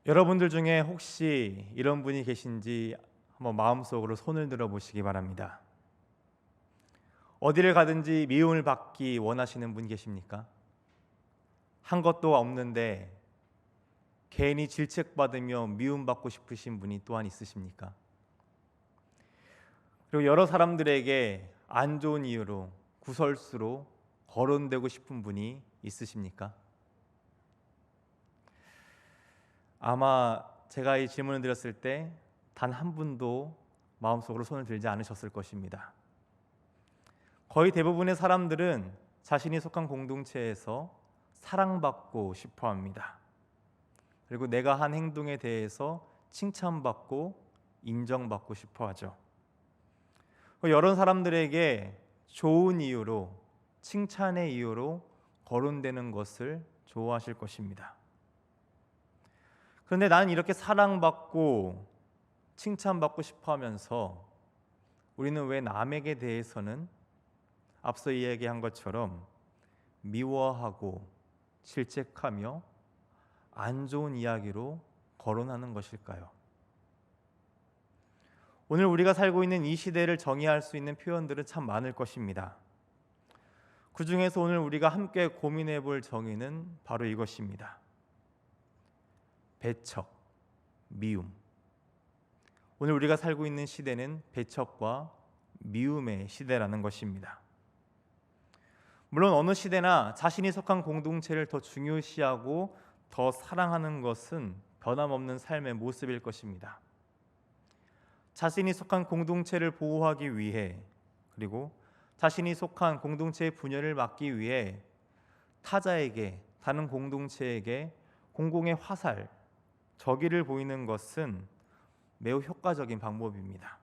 여러분들 중에 혹시 이런 분이 계신지 한번 마음속으로 손을 들어 보시기 바랍니다. 어디를 가든지 미움을 받기 원하시는 분 계십니까? 한 것도 없는데 괜히 질책받으며 미움받고 싶으신 분이 또한 있으십니까? 그리고 여러 사람들에게 안 좋은 이유로 구설수로 거론되고 싶은 분이 있으십니까? 아마 제가 이 질문을 드렸을 때 단 한 분도 마음속으로 손을 들지 않으셨을 것입니다. 거의 대부분의 사람들은 자신이 속한 공동체에서 사랑받고 싶어 합니다. 그리고 내가 한 행동에 대해서 칭찬받고 인정받고 싶어 하죠. 여러 사람들에게 좋은 이유로, 칭찬의 이유로 거론되는 것을 좋아하실 것입니다. 그런데 나는 이렇게 사랑받고 칭찬받고 싶어 하면서 우리는 왜 남에게 대해서는 앞서 이야기한 것처럼 미워하고 질책하며 안 좋은 이야기로 거론하는 것일까요? 오늘 우리가 살고 있는 이 시대를 정의할 수 있는 표현들은 참 많을 것입니다. 그 중에서 오늘 우리가 함께 고민해 볼 정의는 바로 이것입니다. 배척, 미움. 오늘 우리가 살고 있는 시대는 배척과 미움의 시대라는 것입니다. 물론 어느 시대나 자신이 속한 공동체를 더 중요시하고 더 사랑하는 것은 변함없는 삶의 모습일 것입니다. 자신이 속한 공동체를 보호하기 위해, 그리고 자신이 속한 공동체의 분열을 막기 위해 타자에게, 다른 공동체에게 공공의 화살, 적의를 보이는 것은 매우 효과적인 방법입니다.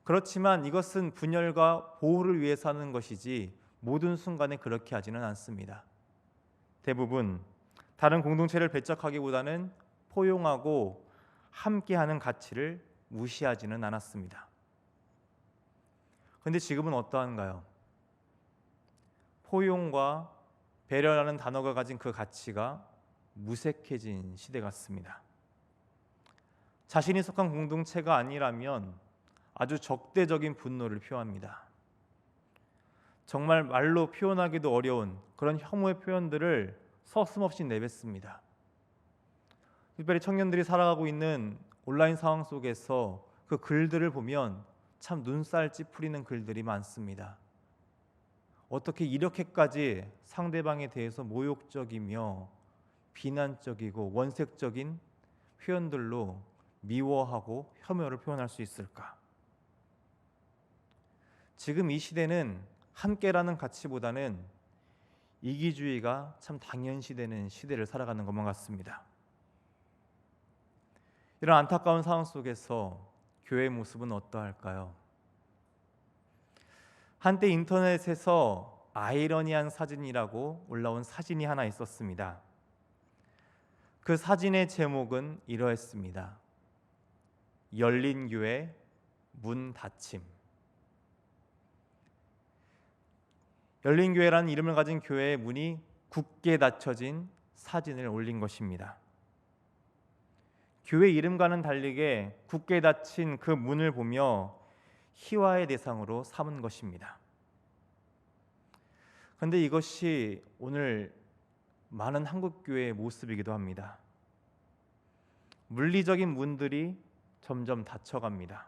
그렇지만 이것은 분열과 보호를 위해서 하는 것이지 모든 순간에 그렇게 하지는 않습니다. 대부분 다른 공동체를 배척하기보다는 포용하고 함께하는 가치를 무시하지는 않았습니다. 그런데 지금은 어떠한가요? 포용과 배려라는 단어가 가진 그 가치가 무색해진 시대 같습니다. 자신이 속한 공동체가 아니라면 아주 적대적인 분노를 표합니다. 정말 말로 표현하기도 어려운 그런 혐오의 표현들을 서슴없이 내뱉습니다. 특별히 청년들이 살아가고 있는 온라인 상황 속에서 그 글들을 보면 참 눈살 찌푸리는 글들이 많습니다. 어떻게 이렇게까지 상대방에 대해서 모욕적이며 비난적이고 원색적인 표현들로 미워하고 혐오를 표현할 수 있을까? 지금 이 시대는 함께라는 가치보다는 이기주의가 참 당연시되는 시대를 살아가는 것만 같습니다. 이런 안타까운 상황 속에서 교회의 모습은 어떠할까요? 한때 인터넷에서 아이러니한 사진이라고 올라온 사진이 하나 있었습니다. 그 사진의 제목은 이러했습니다. 열린 교회 문 닫힘. 열린 교회라는 이름을 가진 교회의 문이 굳게 닫혀진 사진을 올린 것입니다. 교회 이름과는 다르게 굳게 닫힌 그 문을 보며 희화의 대상으로 삼은 것입니다. 그런데 이것이 오늘 많은 한국 교회의 모습이기도 합니다. 물리적인 문들이 점점 닫혀갑니다.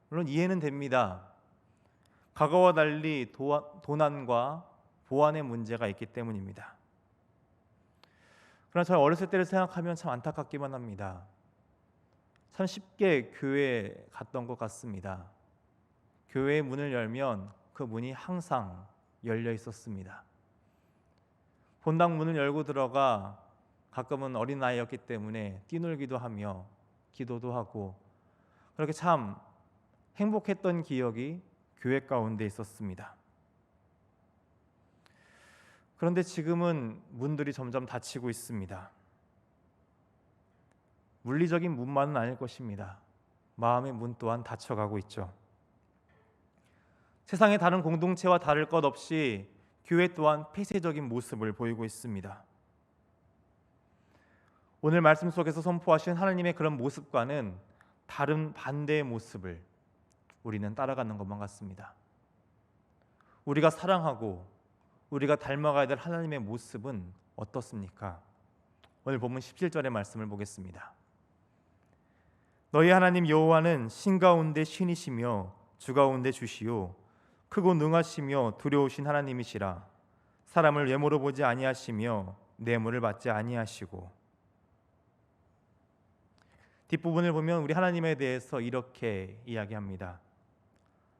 물론 이해는 됩니다. 과거와 달리 도난과 보안의 문제가 있기 때문입니다. 그러나 저희 어렸을 때를 생각하면 참 안타깝기만 합니다. 참 쉽게 교회에 갔던 것 같습니다. 교회의 문을 열면 그 문이 항상 열려 있었습니다. 본당 문을 열고 들어가 가끔은 어린아이였기 때문에 뛰놀기도 하며 기도도 하고 그렇게 참 행복했던 기억이 교회 가운데 있었습니다. 그런데 지금은 문들이 점점 닫히고 있습니다. 물리적인 문만은 아닐 것입니다. 마음의 문 또한 닫혀가고 있죠. 세상의 다른 공동체와 다를 것 없이 교회 또한 폐쇄적인 모습을 보이고 있습니다. 오늘 말씀 속에서 선포하신 하나님의 그런 모습과는 다른 반대의 모습을 우리는 따라가는 것만 같습니다. 우리가 사랑하고 우리가 닮아가야 될 하나님의 모습은 어떻습니까? 오늘 본문 17절의 말씀을 보겠습니다. 너희 하나님 여호와는 신 가운데 신이시며 주 가운데 주시요 크고 능하시며 두려우신 하나님이시라. 사람을 외모로 보지 아니하시며 뇌물을 받지 아니하시고. 뒷부분을 보면 우리 하나님에 대해서 이렇게 이야기합니다.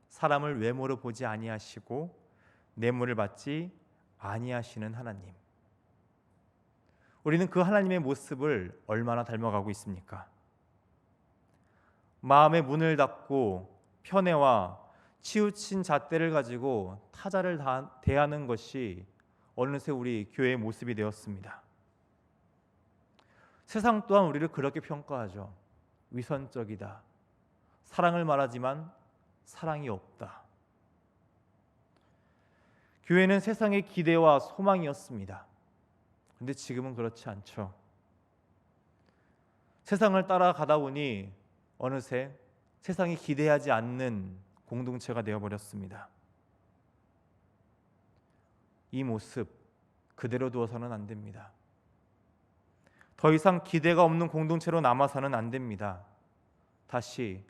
사람을 외모로 보지 아니하시고 뇌물을 받지 아니하시는 하나님. 우리는 그 하나님의 모습을 얼마나 닮아가고 있습니까? 마음의 문을 닫고 편애와 치우친 잣대를 가지고 타자를 대하는 것이 어느새 우리 교회의 모습이 되었습니다. 세상 또한 우리를 그렇게 평가하죠. 위선적이다. 사랑을 말하지만 사랑이 없다. 교회는 세상의 기대와 소망이었습니다. 그런데 지금은 그렇지 않죠. 세상을 따라가다 보니 어느새 세상이 기대하지 않는 공동체가 되어버렸습니다. 이 모습 그대로 두어서는 안 됩니다. 더 이상 기대가 없는 공동체로 남아서는 안 됩니다. 다시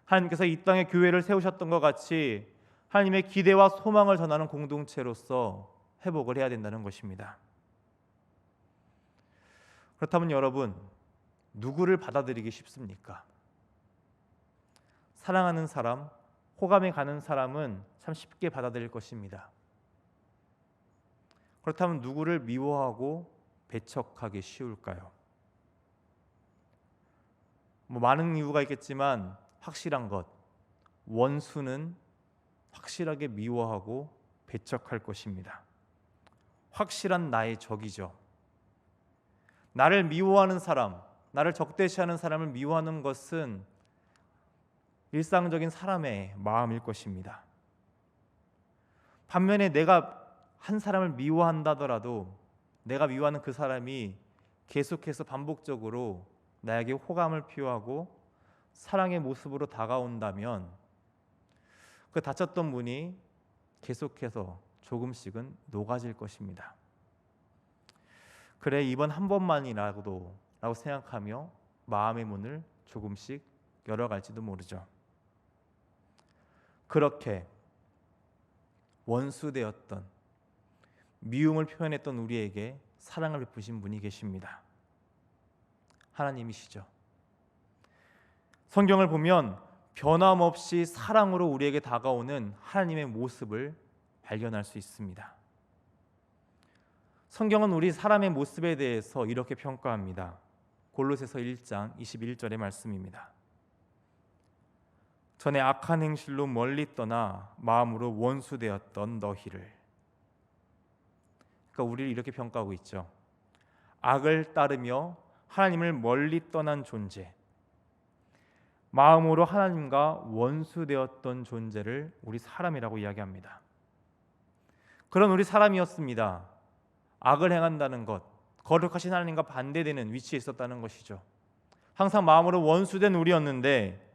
하나님께서 이 땅에 교회를 세우셨던 것 같이 하나님의 기대와 소망을 전하는 공동체로서 회복을 해야 된다는 것입니다. 그렇다면 여러분, 누구를 받아들이기 쉽습니까? 사랑하는 사람, 호감이 가는 사람은 참 쉽게 받아들일 것입니다. 그렇다면 누구를 미워하고 배척하기 쉬울까요? 많은 이유가 있겠지만 확실한 것, 원수는 확실하게 미워하고 배척할 것입니다. 확실한 나의 적이죠. 나를 미워하는 사람, 나를 적대시하는 사람을 미워하는 것은 일상적인 사람의 마음일 것입니다. 반면에 내가 한 사람을 미워한다더라도 내가 미워하는 그 사람이 계속해서 반복적으로 나에게 호감을 표하고 사랑의 모습으로 다가온다면 그 닫혔던 문이 계속해서 조금씩은 녹아질 것입니다. 그래, 이번 한 번만이라도 라고 생각하며 마음의 문을 조금씩 열어갈지도 모르죠. 그렇게 원수되었던, 미움을 표현했던 우리에게 사랑을 베푸신 분이 계십니다. 하나님이시죠. 성경을 보면 변함없이 사랑으로 우리에게 다가오는 하나님의 모습을 발견할 수 있습니다. 성경은 우리 사람의 모습에 대해서 이렇게 평가합니다. 골로새서 1장 21절의 말씀입니다. 전에 악한 행실로 멀리 떠나 마음으로 원수되었던 너희를. 그러니까 우리를 이렇게 평가하고 있죠. 악을 따르며 하나님을 멀리 떠난 존재, 마음으로 하나님과 원수되었던 존재를 우리 사람이라고 이야기합니다. 그런 우리 사람이었습니다. 악을 행한다는 것, 거룩하신 하나님과 반대되는 위치에 있었다는 것이죠. 항상 마음으로 원수된 우리였는데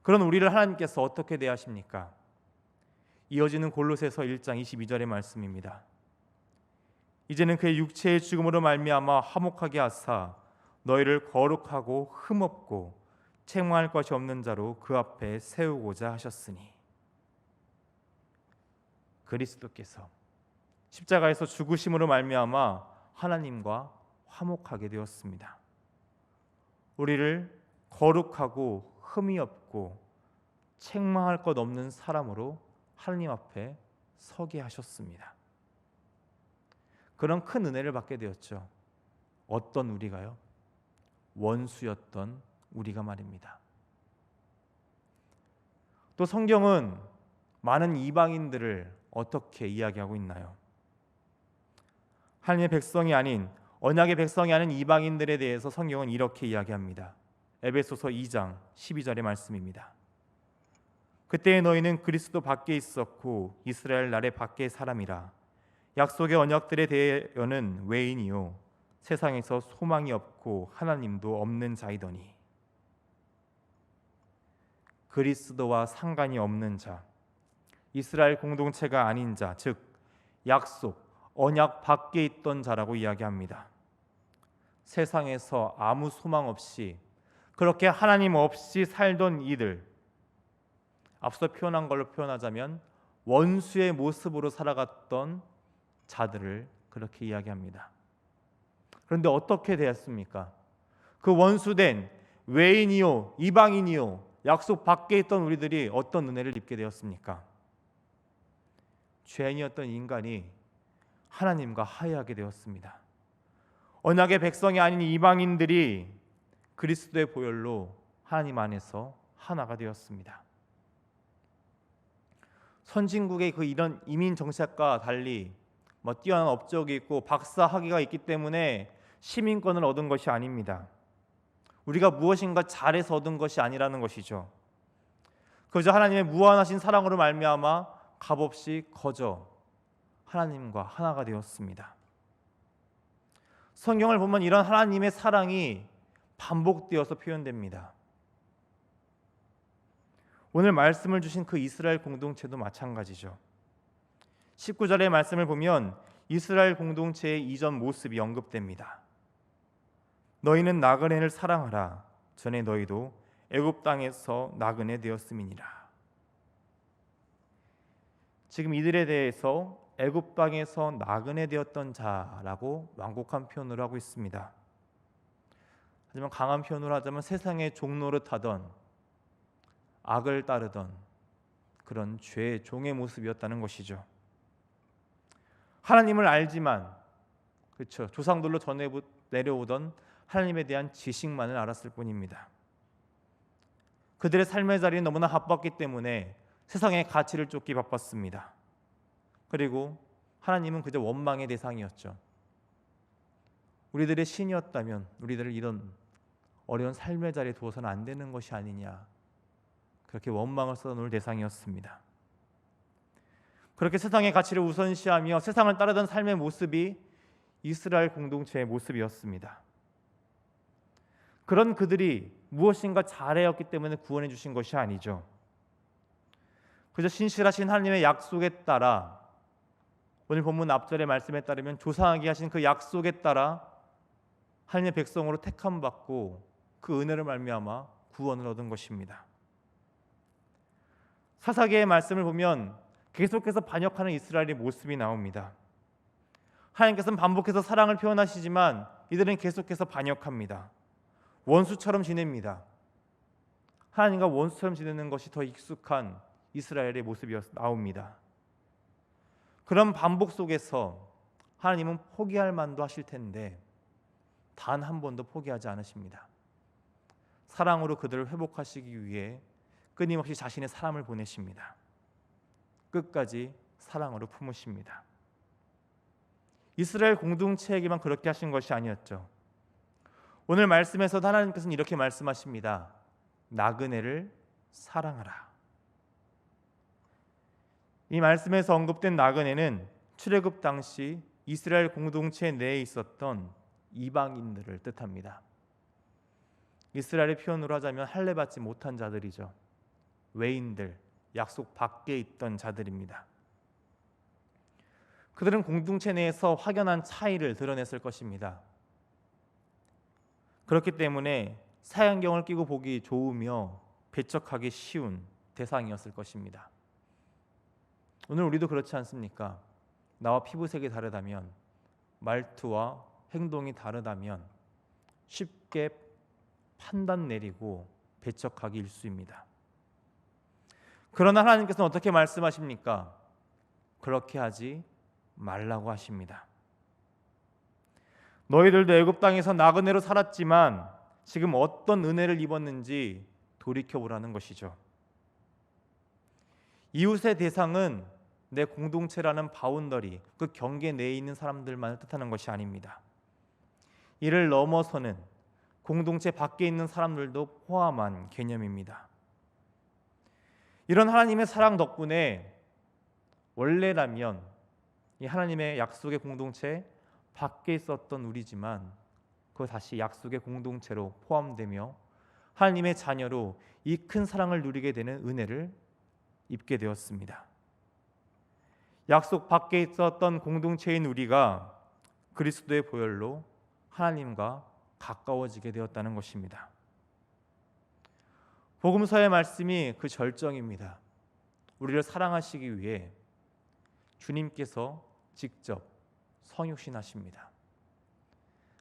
그런 우리를 하나님께서 어떻게 대하십니까? 이어지는 골로새서 1장 22절의 말씀입니다. 이제는 그의 육체의 죽음으로 말미암아 화목하게 하사 너희를 거룩하고 흠없고 책망할 것이 없는 자로 그 앞에 세우고자 하셨으니. 그리스도께서 십자가에서 죽으심으로 말미암아 하나님과 화목하게 되었습니다. 우리를 거룩하고 흠이 없고 책망할 것 없는 사람으로 하나님 앞에 서게 하셨습니다. 그런 큰 은혜를 받게 되었죠. 어떤 우리가요? 원수였던 우리가 말입니다. 또 성경은 많은 이방인들을 어떻게 이야기하고 있나요? 하나님의 백성이 아닌, 언약의 백성이 아닌 이방인들에 대해서 성경은 이렇게 이야기합니다. 에베소서 2장 12절의 말씀입니다. 그때 너희는 그리스도 밖에 있었고 이스라엘 나라의 밖의 사람이라. 약속의 언약들에 대하여는 외인이요 세상에서 소망이 없고 하나님도 없는 자이더니 그리스도와 상관이 없는 자, 이스라엘 공동체가 아닌 자, 즉 약속, 언약 밖에 있던 자라고 이야기합니다. 세상에서 아무 소망 없이 그렇게 하나님 없이 살던 이들, 앞서 표현한 걸로 표현하자면 원수의 모습으로 살아갔던 자들을 그렇게 이야기합니다. 그런데 어떻게 되었습니까? 그 원수된 외인이요 이방인이요 약속 밖에 있던 우리들이 어떤 은혜를 입게 되었습니까? 죄인이었던 인간이 하나님과 화해하게 되었습니다. 언약의 백성이 아닌 이방인들이 그리스도의 보혈로 하나님 안에서 하나가 되었습니다. 선진국의 그 이런 이민 정책과 달리 뛰어난 업적이 있고 박사 학위가 있기 때문에 시민권을 얻은 것이 아닙니다. 우리가 무엇인가 잘해서 얻은 것이 아니라는 것이죠. 그저 하나님의 무한하신 사랑으로 말미암아 값없이 거저 하나님과 하나가 되었습니다. 성경을 보면 이런 하나님의 사랑이 반복되어서 표현됩니다. 오늘 말씀을 주신 그 이스라엘 공동체도 마찬가지죠. 19절의 말씀을 보면 이스라엘 공동체의 이전 모습이 언급됩니다. 너희는 나그네를 사랑하라. 전에 너희도 애굽 땅에서 나그네 되었음이니라. 지금 이들에 대해서 애굽 땅에서 나그네 되었던 자라고 완곡한 표현을 하고 있습니다. 하지만 강한 표현으로 하자면 세상의 종노릇하던 악을 따르던 그런 죄의 종의 모습이었다는 것이죠. 하나님을 알지만 그렇죠. 조상들로 전해 내려오던 하나님에 대한 지식만을 알았을 뿐입니다. 그들의 삶의 자리는 너무나 바빴기 때문에 세상의 가치를 쫓기 바빴습니다. 그리고 하나님은 그저 원망의 대상이었죠. 우리들의 신이었다면 우리들을 이런 어려운 삶의 자리에 두어서는 안 되는 것이 아니냐, 그렇게 원망을 쏟아놓을 대상이었습니다. 그렇게 세상의 가치를 우선시하며 세상을 따르던 삶의 모습이 이스라엘 공동체의 모습이었습니다. 그런 그들이 무엇인가 잘해왔기 때문에 구원해 주신 것이 아니죠. 그저 신실하신 하나님의 약속에 따라, 오늘 본문 앞절의 말씀에 따르면 조상에게 하신 그 약속에 따라 하나님의 백성으로 택함 받고 그 은혜를 말미암아 구원을 얻은 것입니다. 사사기의 말씀을 보면 계속해서 반역하는 이스라엘의 모습이 나옵니다. 하나님께서는 반복해서 사랑을 표현하시지만 이들은 계속해서 반역합니다. 원수처럼 지냅니다. 하나님과 원수처럼 지내는 것이 더 익숙한 이스라엘의 모습이 나옵니다. 그런 반복 속에서 하나님은 포기할 만도 하실 텐데 단 한 번도 포기하지 않으십니다. 사랑으로 그들을 회복하시기 위해 끊임없이 자신의 사람을 보내십니다. 끝까지 사랑으로 품으십니다. 이스라엘 공동체에게만 그렇게 하신 것이 아니었죠. 오늘 말씀에서도 하나님께서는 이렇게 말씀하십니다. 나그네를 사랑하라. 이 말씀에서 언급된 나그네는 출애굽 당시 이스라엘 공동체 내에 있었던 이방인들을 뜻합니다. 이스라엘의 표현으로 하자면 할례받지 못한 자들이죠. 외인들, 약속 밖에 있던 자들입니다. 그들은 공동체 내에서 확연한 차이를 드러냈을 것입니다. 그렇기 때문에 사형경을 끼고 보기 좋으며 배척하기 쉬운 대상이었을 것입니다. 오늘 우리도 그렇지 않습니까? 나와 피부색이 다르다면, 말투와 행동이 다르다면 쉽게 판단 내리고 배척하기 일쑤입니다. 그러나 하나님께서는 어떻게 말씀하십니까? 그렇게 하지 말라고 하십니다. 너희들도 애굽 땅에서 나그네로 살았지만 지금 어떤 은혜를 입었는지 돌이켜보라는 것이죠. 이웃의 대상은 내 공동체라는 바운더리, 그 경계 내에 있는 사람들만을 뜻하는 것이 아닙니다. 이를 넘어서는 공동체 밖에 있는 사람들도 포함한 개념입니다. 이런 하나님의 사랑 덕분에 원래라면 이 하나님의 약속의 공동체 밖에 있었던 우리지만 그 다시 약속의 공동체로 포함되며 하나님의 자녀로 이 큰 사랑을 누리게 되는 은혜를 입게 되었습니다. 약속 밖에 있었던 공동체인 우리가 그리스도의 보혈로 하나님과 가까워지게 되었다는 것입니다. 복음서의 말씀이 그 절정입니다. 우리를 사랑하시기 위해 주님께서 직접 성육신하십니다.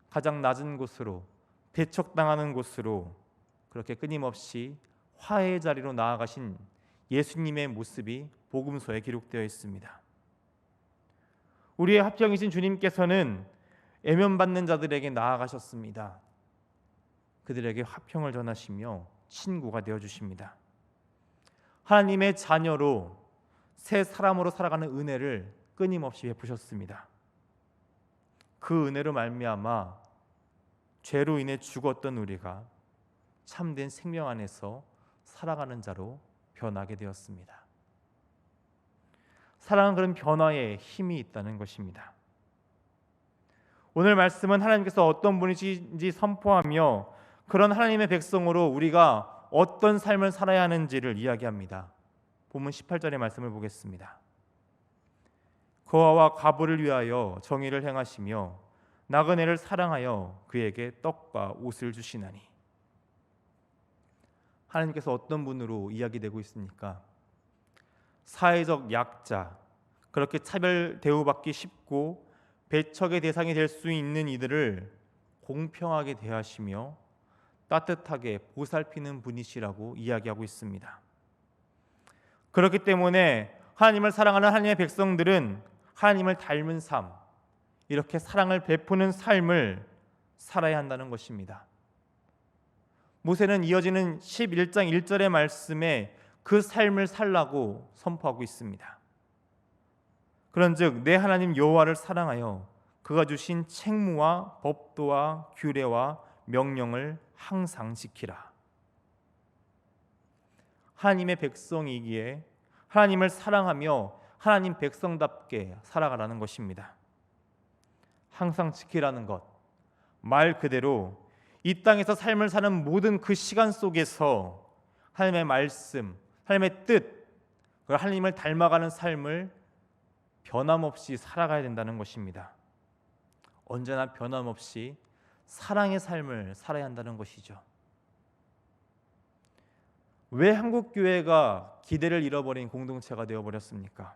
가장 낮은 곳으로, 배척당하는 곳으로 그렇게 끊임없이 화해의 자리로 나아가신 예수님의 모습이 복음서에 기록되어 있습니다. 우리의 합병이신 주님께서는 애면받는 자들에게 나아가셨습니다. 그들에게 화평을 전하시며 친구가 되어주십니다. 하나님의 자녀로 새 사람으로 살아가는 은혜를 끊임없이 베푸셨습니다. 그 은혜로 말미암아 죄로 인해 죽었던 우리가 참된 생명 안에서 살아가는 자로 변하게 되었습니다. 사랑은 그런 변화에 힘이 있다는 것입니다. 오늘 말씀은 하나님께서 어떤 분이신지 선포하며 그런 하나님의 백성으로 우리가 어떤 삶을 살아야 하는지를 이야기합니다. 본문 18절의 말씀을 보겠습니다. 거아와 과부를 위하여 정의를 행하시며 나그네를 사랑하여 그에게 떡과 옷을 주시나니. 하나님께서 어떤 분으로 이야기되고 있습니까? 사회적 약자, 그렇게 차별 대우받기 쉽고 배척의 대상이 될 수 있는 이들을 공평하게 대하시며 따뜻하게 보살피는 분이시라고 이야기하고 있습니다. 그렇기 때문에 하나님을 사랑하는 하나님의 백성들은 하나님을 닮은 삶, 이렇게 사랑을 베푸는 삶을 살아야 한다는 것입니다. 모세는 이어지는 11장 1절의 말씀에 그 삶을 살라고 선포하고 있습니다. 그런즉 내 하나님 여호와를 사랑하여 그가 주신 책무와 법도와 규례와 명령을 항상 지키라. 하나님의 백성이기에 하나님을 사랑하며 하나님 백성답게 살아가라는 것입니다. 항상 지키라는 것, 말 그대로 이 땅에서 삶을 사는 모든 그 시간 속에서 하나님의 말씀, 하나님의 뜻, 하나님을 닮아가는 삶을 변함없이 살아가야 된다는 것입니다. 언제나 변함없이 사랑의 삶을 살아야 한다는 것이죠. 왜 한국교회가 기대를 잃어버린 공동체가 되어버렸습니까?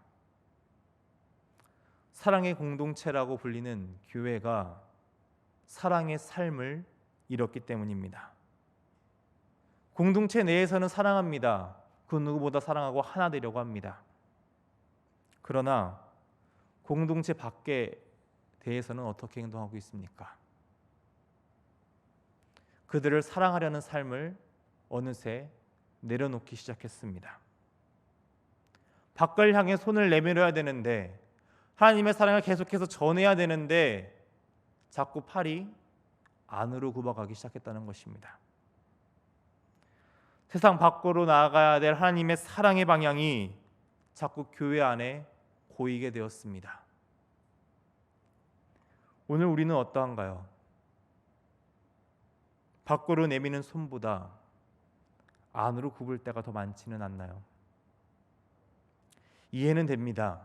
사랑의 공동체라고 불리는 교회가 사랑의 삶을 잃었기 때문입니다. 공동체 내에서는 사랑합니다. 그 누구보다 사랑하고 하나 되려고 합니다. 그러나 공동체 밖에 대해서는 어떻게 행동하고 있습니까? 그들을 사랑하려는 삶을 어느새 내려놓기 시작했습니다. 밖을 향해 손을 내밀어야 되는데, 하나님의 사랑을 계속해서 전해야 되는데 자꾸 팔이 안으로 굽어가기 시작했다는 것입니다. 세상 밖으로 나아가야 될 하나님의 사랑의 방향이 자꾸 교회 안에 고이게 되었습니다. 오늘 우리는 어떠한가요? 밖으로 내미는 손보다 안으로 굽을 때가 더 많지는 않나요? 이해는 됩니다.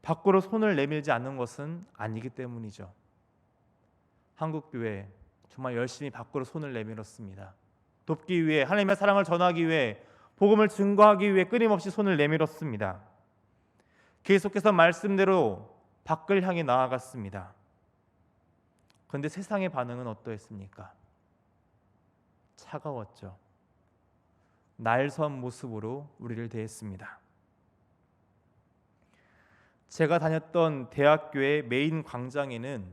밖으로 손을 내밀지 않는 것은 아니기 때문이죠. 한국교회 정말 열심히 밖으로 손을 내밀었습니다. 돕기 위해, 하나님의 사랑을 전하기 위해, 복음을 증거하기 위해 끊임없이 손을 내밀었습니다. 계속해서 말씀대로 밖을 향해 나아갔습니다. 그런데 세상의 반응은 어떠했습니까? 차가웠죠. 날선 모습으로 우리를 대했습니다. 제가 다녔던 대학교의 메인 광장에는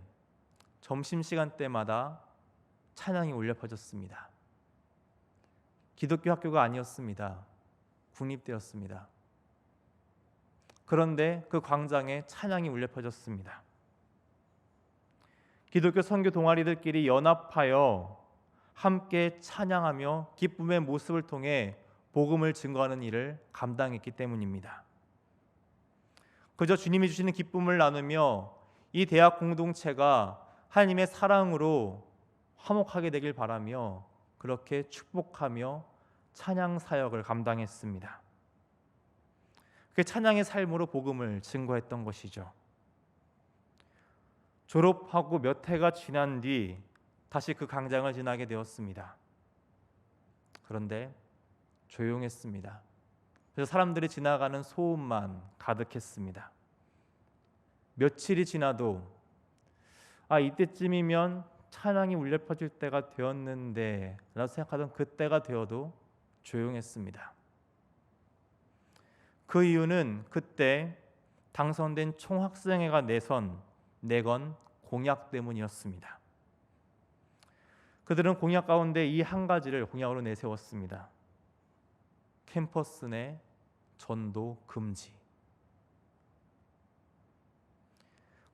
점심시간 때마다 찬양이 울려 퍼졌습니다. 기독교 학교가 아니었습니다. 국립대였습니다. 그런데 그 광장에 찬양이 울려 퍼졌습니다. 기독교 선교 동아리들끼리 연합하여 함께 찬양하며 기쁨의 모습을 통해 복음을 증거하는 일을 감당했기 때문입니다. 그저 주님이 주시는 기쁨을 나누며 이 대학 공동체가 하나님의 사랑으로 화목하게 되길 바라며 그렇게 축복하며 찬양 사역을 감당했습니다. 그 찬양의 삶으로 복음을 증거했던 것이죠. 졸업하고 몇 해가 지난 뒤 다시 그 광장을 지나게 되었습니다. 그런데 조용했습니다. 그래서 사람들이 지나가는 소음만 가득했습니다. 며칠이 지나도 이때쯤이면 찬양이 울려 퍼질 때가 되었는데 라고 생각하던 그때가 되어도 조용했습니다. 그 이유는 그때 당선된 총학생회가 내건 공약 때문이었습니다. 그들은 공약 가운데 이 한 가지를 공약으로 내세웠습니다. 캠퍼스 내 전도 금지.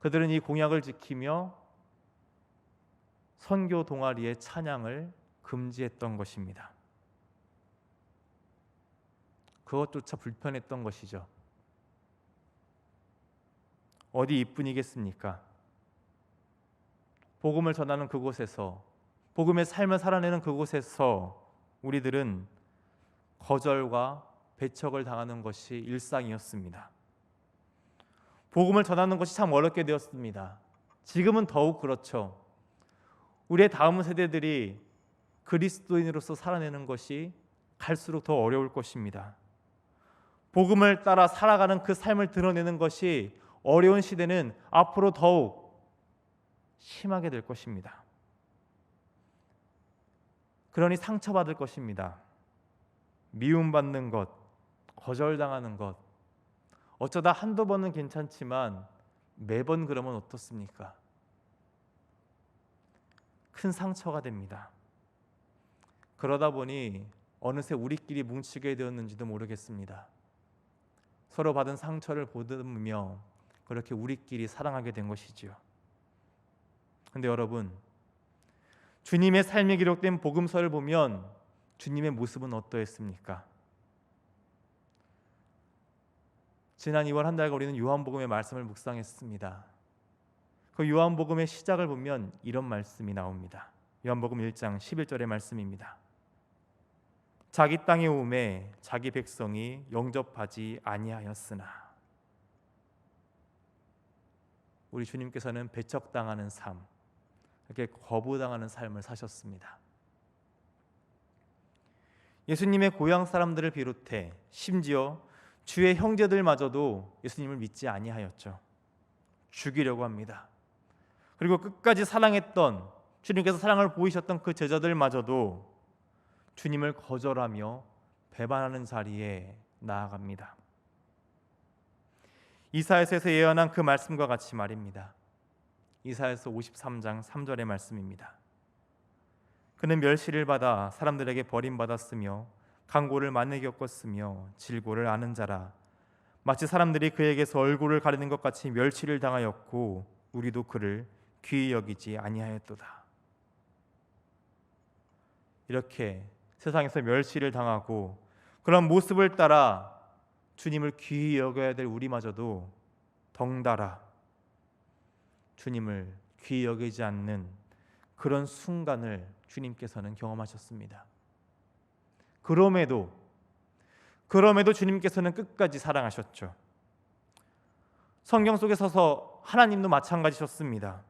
그들은 이 공약을 지키며 선교 동아리의 찬양을 금지했던 것입니다. 그것조차 불편했던 것이죠. 어디 이뿐이겠습니까? 복음을 전하는 그곳에서, 복음의 삶을 살아내는 그곳에서 우리들은 거절과 배척을 당하는 것이 일상이었습니다. 복음을 전하는 것이 참 어렵게 되었습니다. 지금은 더욱 그렇죠. 우리의 다음 세대들이 그리스도인으로서 살아내는 것이 갈수록 더 어려울 것입니다. 복음을 따라 살아가는 그 삶을 드러내는 것이 어려운 시대는 앞으로 더욱 심하게 될 것입니다. 그러니 상처받을 것입니다. 미움받는 것, 거절당하는 것, 어쩌다 한두 번은 괜찮지만 매번 그러면 어떻습니까? 큰 상처가 됩니다. 그러다 보니 어느새 우리끼리 뭉치게 되었는지도 모르겠습니다. 서로 받은 상처를 보듬으며 그렇게 우리끼리 사랑하게 된 것이지요. 그런데 여러분, 주님의 삶에 기록된 복음서를 보면 주님의 모습은 어떠했습니까? 지난 2월 한 달간 우리는 요한복음의 말씀을 묵상했습니다. 그 요한복음의 시작을 보면 이런 말씀이 나옵니다. 요한복음 1장 11절의 말씀입니다. 자기 땅에 오매 자기 백성이 영접하지 아니하였으나. 우리 주님께서는 배척당하는 삶, 이렇게 거부당하는 삶을 사셨습니다. 예수님의 고향 사람들을 비롯해 심지어 주의 형제들마저도 예수님을 믿지 아니하였죠. 죽이려고 합니다. 그리고 끝까지 사랑했던, 주님께서 사랑을 보이셨던 그 제자들마저도 주님을 거절하며 배반하는 자리에 나아갑니다. 이사야서에서 예언한 그 말씀과 같이 말입니다. 이사야서 53장 3절의 말씀입니다. 그는 멸시를 받아 사람들에게 버림받았으며 강고를 많이 겪었으며 질고를 아는 자라. 마치 사람들이 그에게서 얼굴을 가리는 것 같이 멸시를 당하였고 우리도 그를 귀히 여기지 아니하였도다. 이렇게 세상에서 멸시를 당하고 그런 모습을 따라 주님을 귀히 여겨야 될 우리마저도 덩달아 주님을 귀히 여기지 않는 그런 순간을 주님께서는 경험하셨습니다. 그럼에도 주님께서는 끝까지 사랑하셨죠. 성경 속에 서서 하나님도 마찬가지셨습니다.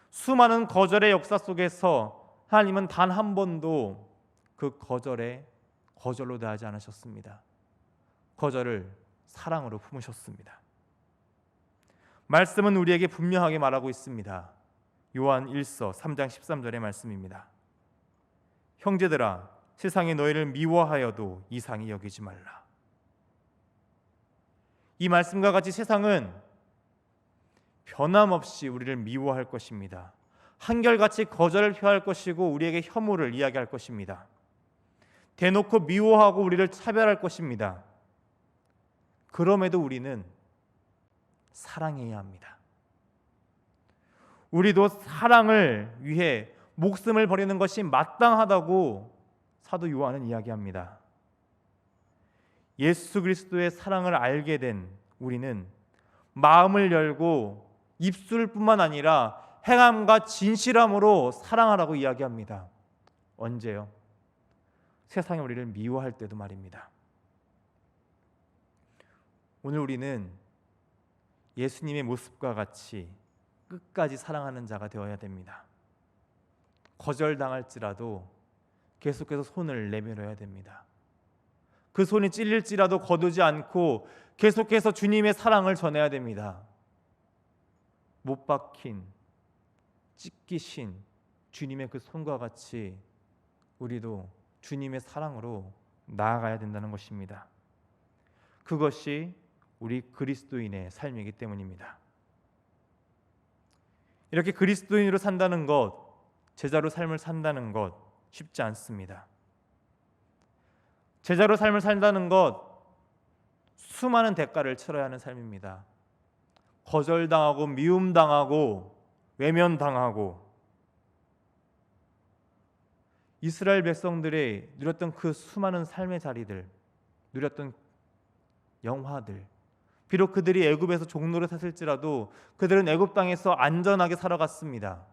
수많은 거절의 역사 속에서 하나님은 단 한 번도 그 거절로 대하지 않으셨습니다. 거절을 사랑으로 품으셨습니다. 말씀은 우리에게 분명하게 말하고 있습니다. 요한 1서 3장 13절의 말씀입니다. 형제들아, 세상이 너희를 미워하여도 이상히 여기지 말라. 이 말씀과 같이 세상은 변함없이 우리를 미워할 것입니다. 한결같이 거절을 표할 것이고 우리에게 혐오를 이야기할 것입니다. 대놓고 미워하고 우리를 차별할 것입니다. 그럼에도 우리는 사랑해야 합니다. 우리도 사랑을 위해 목숨을 버리는 것이 마땅하다고 사도 요한은 이야기합니다. 예수 그리스도의 사랑을 알게 된 우리는 마음을 열고 입술뿐만 아니라 행함과 진실함으로 사랑하라고 이야기합니다. 언제요? 세상이 우리를 미워할 때도 말입니다. 오늘 우리는 예수님의 모습과 같이 끝까지 사랑하는 자가 되어야 됩니다. 거절당할지라도 계속해서 손을 내밀어야 됩니다. 그 손이 찔릴지라도 거두지 않고 계속해서 주님의 사랑을 전해야 됩니다. 못 박힌, 찢기신 주님의 그 손과 같이 우리도 주님의 사랑으로 나아가야 된다는 것입니다. 그것이 우리 그리스도인의 삶이기 때문입니다. 이렇게 그리스도인으로 산다는 것, 제자로 삶을 산다는 것 쉽지 않습니다. 제자로 삶을 산다는 것 수많은 대가를 치러야 하는 삶입니다. 거절당하고 미움당하고 외면당하고 이스라엘 백성들이 누렸던 그 수많은 삶의 자리들, 누렸던 영화들, 비록 그들이 애굽에서 종노릇 했을지라도 그들은 애굽 땅에서 안전하게 살아갔습니다.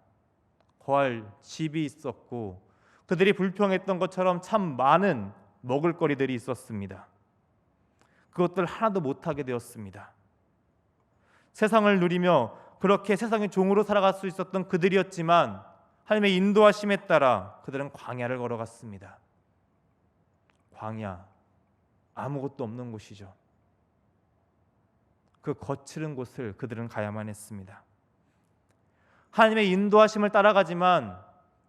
거할 집이 있었고 그들이 불평했던 것처럼 참 많은 먹을거리들이 있었습니다. 그것들 하나도 못하게 되었습니다. 세상을 누리며 그렇게 세상의 종으로 살아갈 수 있었던 그들이었지만 하나님의 인도하심에 따라 그들은 광야를 걸어갔습니다. 광야, 아무것도 없는 곳이죠. 그 거칠은 곳을 그들은 가야만 했습니다. 하나님의 인도하심을 따라가지만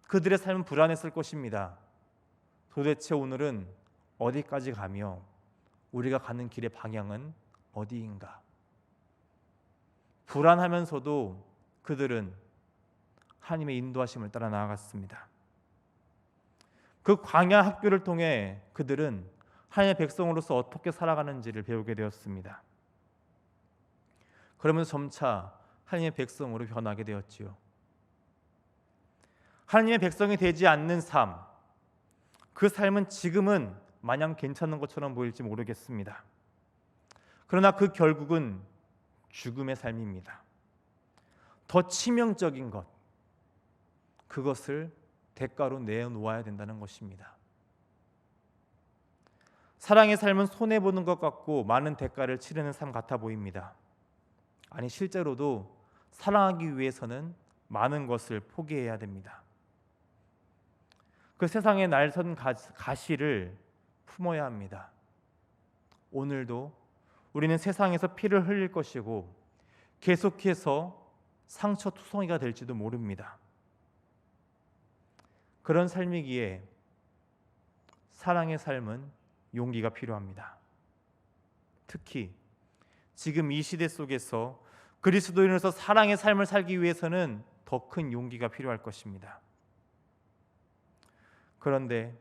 그들의 삶은 불안했을 것입니다. 도대체 오늘은 어디까지 가며 우리가 가는 길의 방향은 어디인가? 불안하면서도 그들은 하나님의 인도하심을 따라 나아갔습니다. 그 광야 학교를 통해 그들은 하나님의 백성으로서 어떻게 살아가는지를 배우게 되었습니다. 그러면서 점차 하나님의 백성으로 변하게 되었지요. 하나님의 백성이 되지 않는 삶, 그 삶은 지금은 마냥 괜찮은 것처럼 보일지 모르겠습니다. 그러나 그 결국은 죽음의 삶입니다. 더 치명적인 것, 그것을 대가로 내놓아야 된다는 것입니다. 사랑의 삶은 손해보는 것 같고 많은 대가를 치르는 삶 같아 보입니다. 아니, 실제로도 사랑하기 위해서는 많은 것을 포기해야 됩니다. 그 세상에 날선 가시를 품어야 합니다. 오늘도 우리는 세상에서 피를 흘릴 것이고 계속해서 상처투성이가 될지도 모릅니다. 그런 삶이기에 사랑의 삶은 용기가 필요합니다. 특히 지금 이 시대 속에서 그리스도인으로서 사랑의 삶을 살기 위해서는 더 큰 용기가 필요할 것입니다. 그런데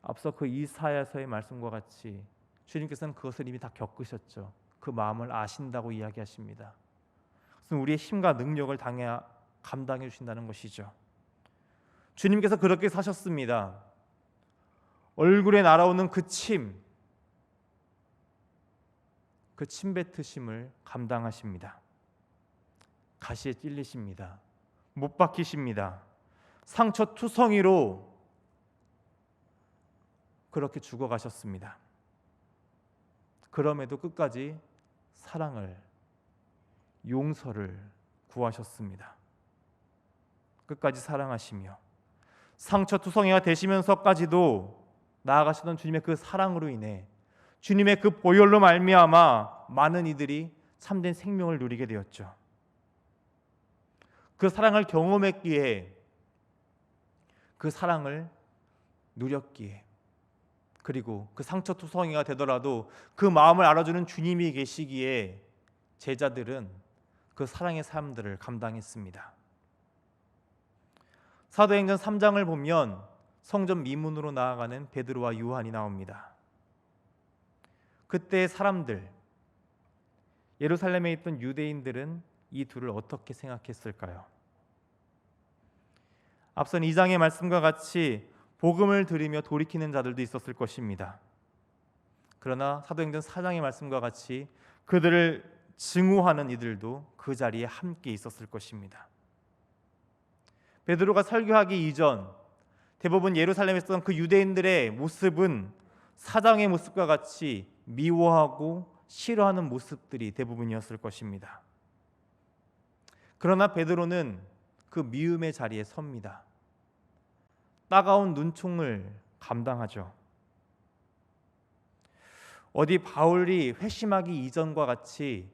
앞서 그 이사야서의 말씀과 같이 주님께서는 그것을 이미 다 겪으셨죠. 그 마음을 아신다고 이야기하십니다. 그래서 우리의 힘과 능력을 감당해 주신다는 것이죠. 주님께서 그렇게 사셨습니다. 얼굴에 날아오는 그 침 뱉으심을 감당하십니다. 가시에 찔리십니다. 못 박히십니다. 상처투성이로 그렇게 죽어가셨습니다. 그럼에도 끝까지 사랑을, 용서를 구하셨습니다. 끝까지 사랑하시며 상처투성이가 되시면서까지도 나아가시던 주님의 그 사랑으로 인해 주님의 그 보혈로 말미암아 많은 이들이 참된 생명을 누리게 되었죠. 그 사랑을 경험했기에, 그 사랑을 누렸기에, 그리고 그 상처투성이가 되더라도 그 마음을 알아주는 주님이 계시기에 제자들은 그 사랑의 삶들을 감당했습니다. 사도행전 3장을 보면 성전 미문으로 나아가는 베드로와 요한이 나옵니다. 그때 사람들, 예루살렘에 있던 유대인들은 이 둘을 어떻게 생각했을까요? 앞선 2장의 말씀과 같이 복음을 들으며 돌이키는 자들도 있었을 것입니다. 그러나 사도행전 4장의 말씀과 같이 그들을 증오하는 이들도 그 자리에 함께 있었을 것입니다. 베드로가 설교하기 이전 대부분 예루살렘에 있었던 그 유대인들의 모습은 사장의 모습과 같이 미워하고 싫어하는 모습들이 대부분이었을 것입니다. 그러나 베드로는 그 미움의 자리에 섭니다. 따가운 눈총을 감당하죠. 어디 바울이 회심하기 이전과 같이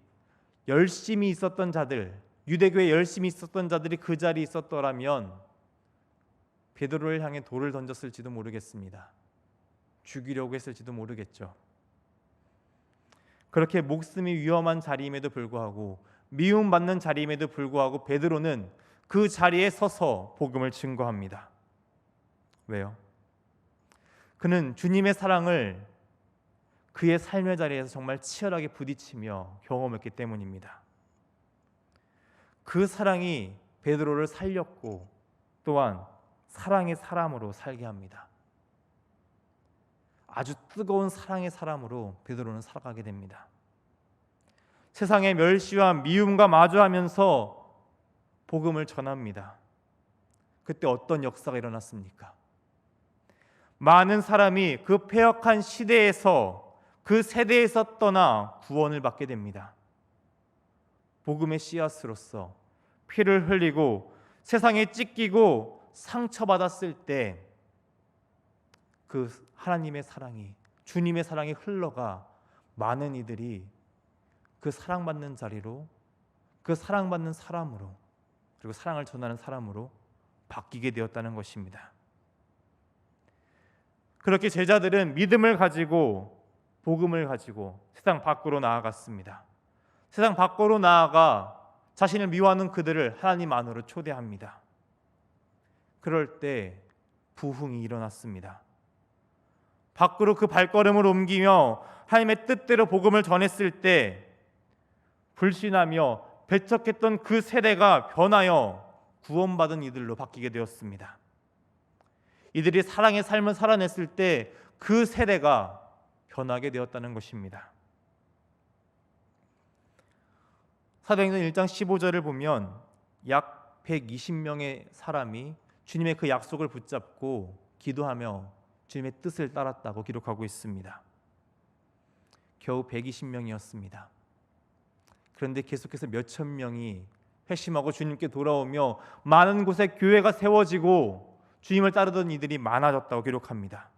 열심히 있었던 자들, 유대교에 열심히 있었던 자들이 그 자리에 있었더라면 베드로를 향해 돌을 던졌을지도 모르겠습니다. 죽이려고 했을지도 모르겠죠. 그렇게 목숨이 위험한 자리임에도 불구하고, 미움받는 자리임에도 불구하고 베드로는 그 자리에 서서 복음을 증거합니다. 왜요? 그는 주님의 사랑을 그의 삶의 자리에서 정말 치열하게 부딪히며 경험했기 때문입니다. 그 사랑이 베드로를 살렸고 또한 사랑의 사람으로 살게 합니다. 아주 뜨거운 사랑의 사람으로 베드로는 살아가게 됩니다. 세상의 멸시와 미움과 마주하면서 복음을 전합니다. 그때 어떤 역사가 일어났습니까? 많은 사람이 그 패역한 시대에서, 그 세대에서 떠나 구원을 받게 됩니다. 복음의 씨앗으로서 피를 흘리고 세상에 찢기고 상처받았을 때 그 하나님의 사랑이, 주님의 사랑이 흘러가 많은 이들이 그 사랑받는 자리로, 그 사랑받는 사람으로, 그리고 사랑을 전하는 사람으로 바뀌게 되었다는 것입니다. 그렇게 제자들은 믿음을 가지고, 복음을 가지고 세상 밖으로 나아갔습니다. 세상 밖으로 나아가 자신을 미워하는 그들을 하나님 안으로 초대합니다. 그럴 때 부흥이 일어났습니다. 밖으로 그 발걸음을 옮기며 하나님의 뜻대로 복음을 전했을 때 불신하며 배척했던 그 세대가 변하여 구원받은 이들로 바뀌게 되었습니다. 이들이 사랑의 삶을 살아냈을 때 그 세대가 변하게 되었다는 것입니다. 사도행전 1장 15절을 보면 약 120명의 사람이 주님의 그 약속을 붙잡고 기도하며 주님의 뜻을 따랐다고 기록하고 있습니다. 겨우 120명이었습니다. 그런데 계속해서 몇천 명이 회심하고 주님께 돌아오며 많은 곳에 교회가 세워지고 주님을 따르던 이들이 많아졌다고 기록합니다.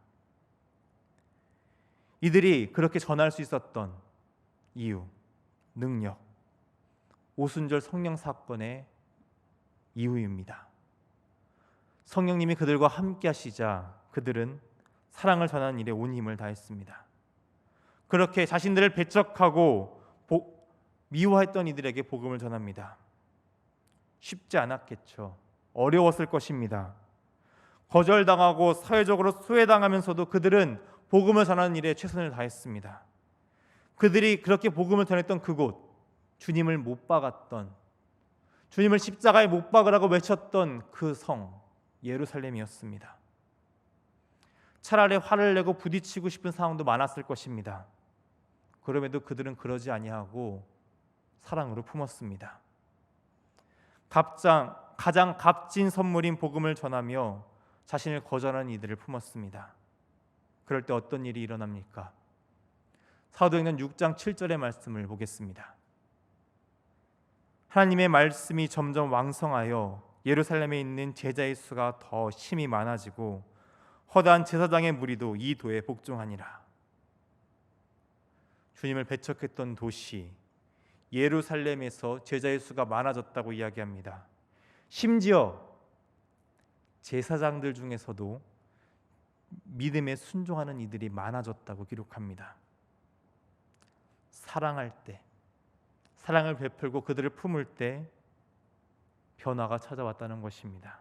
이들이 그렇게 전할 수 있었던 이유, 능력, 오순절 성령 사건의 이유입니다. 성령님이 그들과 함께 하시자 그들은 사랑을 전하는 일에 온 힘을 다했습니다. 그렇게 자신들을 배척하고 미워했던 이들에게 복음을 전합니다. 쉽지 않았겠죠. 어려웠을 것입니다. 거절당하고 사회적으로 소외당하면서도 그들은 복음을 전하는 일에 최선을 다했습니다. 그들이 그렇게 복음을 전했던 그곳, 주님을 못 박았던, 주님을 십자가에 못 박으라고 외쳤던 그 성 예루살렘이었습니다. 차라리 화를 내고 부딪히고 싶은 상황도 많았을 것입니다. 그럼에도 그들은 그러지 아니하고 사랑으로 품었습니다. 가장 값진 선물인 복음을 전하며 자신을 거절하는 이들을 품었습니다. 그럴 때 어떤 일이 일어납니까? 사도행전 6장 7절의 말씀을 보겠습니다. 하나님의 말씀이 점점 왕성하여 예루살렘에 있는 제자의 수가 더 심히 많아지고 허다한 제사장의 무리도 이 도에 복종하니라. 주님을 배척했던 도시 예루살렘에서 제자의 수가 많아졌다고 이야기합니다. 심지어 제사장들 중에서도 믿음에 순종하는 이들이 많아졌다고 기록합니다. 사랑할 때, 사랑을 베풀고 그들을 품을 때 변화가 찾아왔다는 것입니다.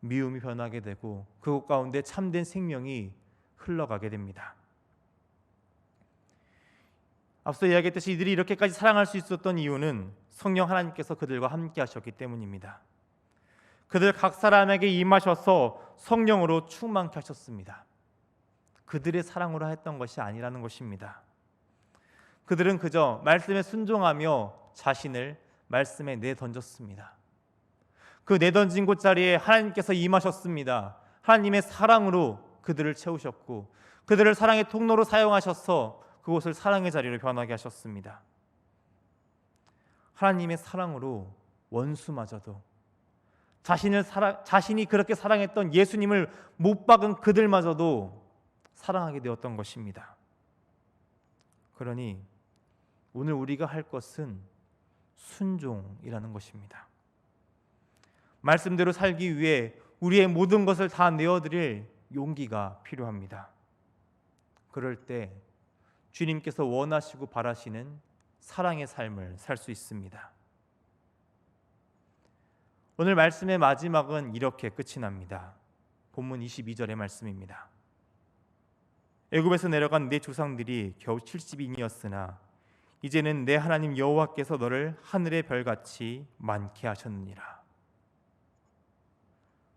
미움이 변하게 되고 그곳 가운데 참된 생명이 흘러가게 됩니다. 앞서 이야기했듯이 이들이 이렇게까지 사랑할 수 있었던 이유는 성령 하나님께서 그들과 함께 하셨기 때문입니다. 그들 각 사람에게 임하셔서 성령으로 충만케 하셨습니다. 그들의 사랑으로 했던 것이 아니라는 것입니다. 그들은 그저 말씀에 순종하며 자신을 말씀에 내던졌습니다. 그 내던진 곳자리에 하나님께서 임하셨습니다. 하나님의 사랑으로 그들을 채우셨고 그들을 사랑의 통로로 사용하셔서 그곳을 사랑의 자리로 변하게 하셨습니다. 하나님의 사랑으로 원수마저도 자신이 그렇게 사랑했던 예수님을 못 박은 그들마저도 사랑하게 되었던 것입니다. 그러니 오늘 우리가 할 것은 순종이라는 것입니다. 말씀대로 살기 위해 우리의 모든 것을 다 내어드릴 용기가 필요합니다. 그럴 때 주님께서 원하시고 바라시는 사랑의 삶을 살 수 있습니다. 오늘 말씀의 마지막은 이렇게 끝이 납니다. 본문 22절의 말씀입니다. 애굽에서 내려간 내 조상들이 겨우 70인이었으나 이제는 내 하나님 여호와께서 너를 하늘의 별같이 많게 하셨느니라.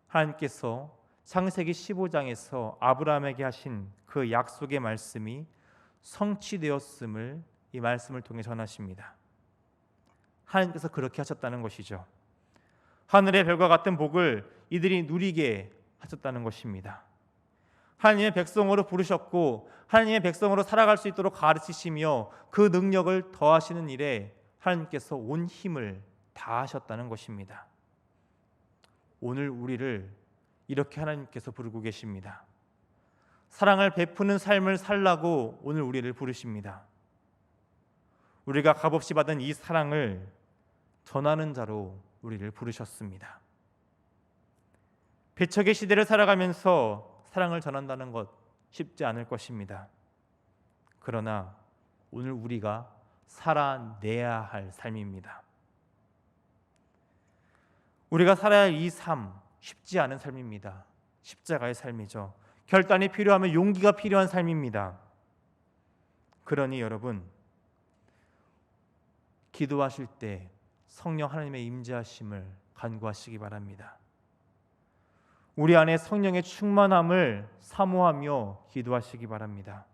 하나님께서 창세기 15장에서 아브라함에게 하신 그 약속의 말씀이 성취되었음을 이 말씀을 통해 전하십니다. 하나님께서 그렇게 하셨다는 것이죠. 하늘의 별과 같은 복을 이들이 누리게 하셨다는 것입니다. 하나님의 백성으로 부르셨고 하나님의 백성으로 살아갈 수 있도록 가르치시며 그 능력을 더하시는 일에 하나님께서 온 힘을 다하셨다는 것입니다. 오늘 우리를 이렇게 하나님께서 부르고 계십니다. 사랑을 베푸는 삶을 살라고 오늘 우리를 부르십니다. 우리가 값없이 받은 이 사랑을 전하는 자로 우리를 부르셨습니다. 배척의 시대를 살아가면서 사랑을 전한다는 것 쉽지 않을 것입니다. 그러나 오늘 우리가 살아내야 할 삶입니다. 우리가 살아야 할 이 삶 쉽지 않은 삶입니다. 십자가의 삶이죠. 결단이 필요하면 용기가 필요한 삶입니다. 그러니 여러분, 기도하실 때 성령 하나님의 임재하심을 간구하시기 바랍니다. 우리 안에 성령의 충만함을 사모하며 기도하시기 바랍니다.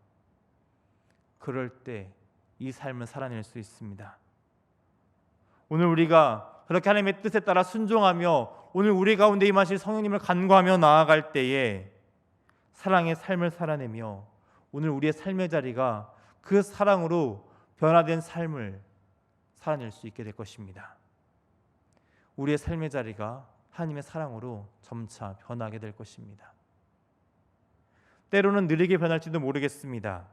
그럴 때 이 삶을 살아낼 수 있습니다. 오늘 우리가 그렇게 하나님의 뜻에 따라 순종하며 오늘 우리 가운데 임하실 성령님을 간구하며 나아갈 때에 사랑의 삶을 살아내며 오늘 우리의 삶의 자리가 그 사랑으로 변화된 삶을 살아낼 수 있게 될 것입니다. 우리의 삶의 자리가 하나님의 사랑으로 점차 변하게 될 것입니다. 때로는 느리게 변할지도 모르겠습니다.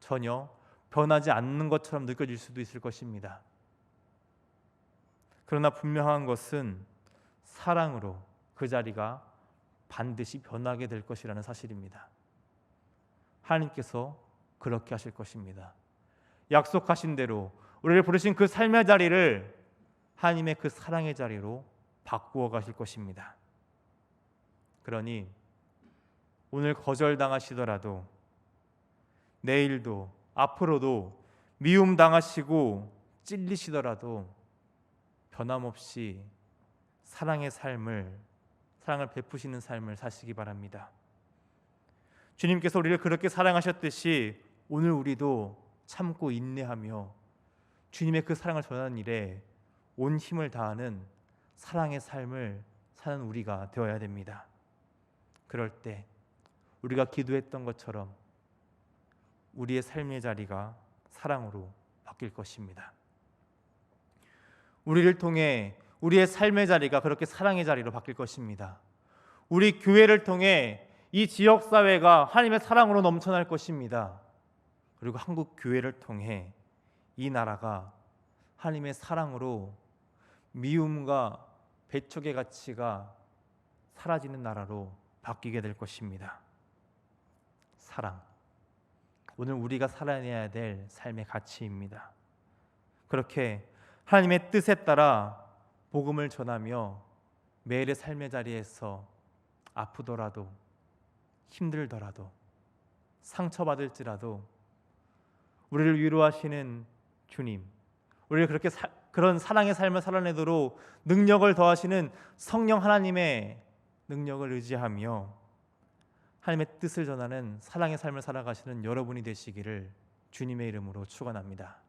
전혀 변하지 않는 것처럼 느껴질 수도 있을 것입니다. 그러나 분명한 것은 사랑으로 그 자리가 반드시 변하게 될 것이라는 사실입니다. 하나님께서 그렇게 하실 것입니다. 약속하신 대로 우리를 부르신 그 삶의 자리를 하나님의 그 사랑의 자리로 바꾸어 가실 것입니다. 그러니 오늘 거절당하시더라도 내일도 앞으로도 미움당하시고 찔리시더라도 변함없이 사랑의 삶을, 사랑을 베푸시는 삶을 사시기 바랍니다. 주님께서 우리를 그렇게 사랑하셨듯이 오늘 우리도 참고 인내하며 주님의 그 사랑을 전하는 일에 온 힘을 다하는 사랑의 삶을 사는 우리가 되어야 됩니다. 그럴 때 우리가 기도했던 것처럼 우리의 삶의 자리가 사랑으로 바뀔 것입니다. 우리를 통해 우리의 삶의 자리가 그렇게 사랑의 자리로 바뀔 것입니다. 우리 교회를 통해 이 지역사회가 하나님의 사랑으로 넘쳐날 것입니다. 그리고 한국 교회를 통해 이 나라가 하나님의 사랑으로 미움과 배척의 가치가 사라지는 나라로 바뀌게 될 것입니다. 사랑, 오늘 우리가 살아내야 될 삶의 가치입니다. 그렇게 하나님의 뜻에 따라 복음을 전하며 매일의 삶의 자리에서 아프더라도 힘들더라도 상처받을지라도 우리를 위로하시는 주님, 우리를 그렇게 그런 사랑의 삶을 살아내도록 능력을 더하시는 성령 하나님의 능력을 의지하며 하나님의 뜻을 전하는 사랑의 삶을 살아가시는 여러분이 되시기를 주님의 이름으로 축원합니다.